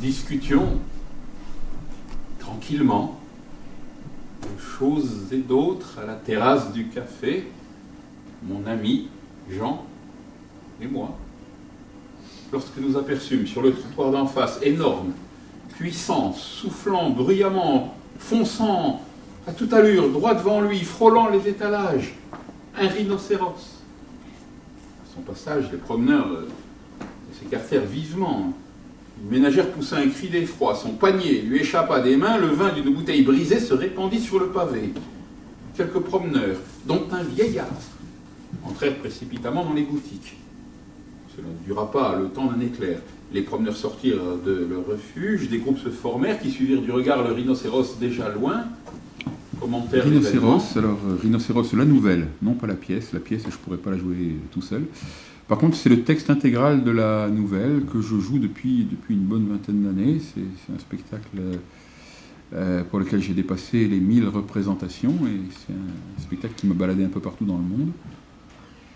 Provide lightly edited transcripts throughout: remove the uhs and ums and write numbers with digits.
discutions tranquillement de choses et d'autres à la terrasse du café, mon ami Jean et moi, lorsque nous aperçûmes sur le trottoir d'en face, énorme, puissant, soufflant bruyamment, fonçant à toute allure, droit devant lui, frôlant les étalages, un rhinocéros. À son passage, les promeneurs s'écartèrent vivement. Une ménagère poussa un cri d'effroi, son panier lui échappa des mains, le vin d'une bouteille brisée se répandit sur le pavé. Quelques promeneurs, dont un vieillard, entrèrent précipitamment dans les boutiques. Cela ne dura pas le temps d'un éclair. Les promeneurs sortirent de leur refuge, des groupes se formèrent qui suivirent du regard le rhinocéros déjà loin. Commentaire Rhinocéros, alors Rhinocéros la nouvelle, non pas la pièce je ne pourrais pas la jouer tout seul. Par contre, c'est le texte intégral de la nouvelle que je joue depuis une bonne vingtaine d'années. C'est un spectacle pour lequel j'ai dépassé les 1000 représentations et c'est un spectacle qui m'a baladé un peu partout dans le monde.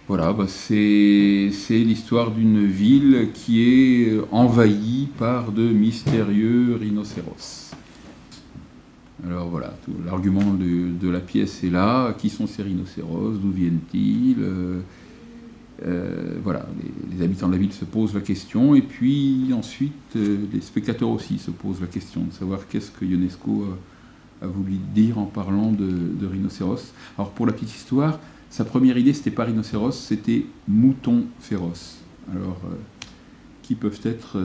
Voilà, c'est l'histoire d'une ville qui est envahie par de mystérieux rhinocéros. Alors voilà, l'argument de la pièce est là. Qui sont ces rhinocéros? D'où viennent-ils? Voilà, les habitants de la ville se posent la question, et puis ensuite les spectateurs aussi se posent la question de savoir qu'est-ce que Ionesco a voulu dire en parlant de rhinocéros. Alors pour la petite histoire, sa première idée c'était pas rhinocéros, c'était mouton féroce. Alors qui peuvent être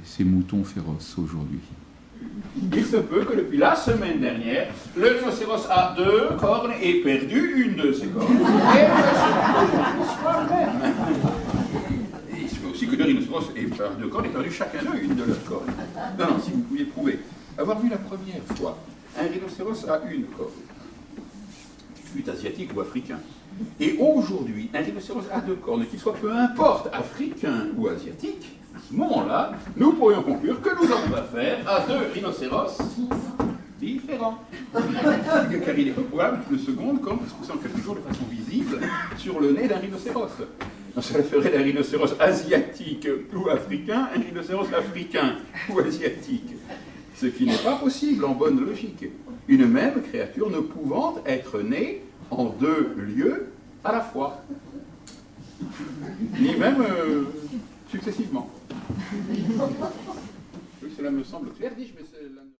ces moutons féroces aujourd'hui? Il se peut que depuis la semaine dernière, le rhinocéros a 2 cornes et perdu une de ses cornes. Et il se peut aussi que le rhinocéros ait 2 cornes et perdu chacun d'eux une de leurs cornes. Non, si vous pouviez prouver. Avoir vu la première fois un rhinocéros à une corne, qu'il fût asiatique ou africain, et aujourd'hui, un rhinocéros à 2 cornes, qu'il soit peu importe africain ou asiatique, à ce moment-là, nous pourrions conclure que nous avons affaire à 2 rhinocéros différents. Car il est peu probable que le second corne puisse pousser en quelques jours de façon visible sur le nez d'un rhinocéros. Donc cela ferait d'un rhinocéros asiatique ou africain un rhinocéros africain ou asiatique. Ce qui n'est pas possible en bonne logique. Une même créature ne pouvant être née en 2 lieux à la fois, ni même successivement. Oui, cela me semble clair, dis-je, mais c'est...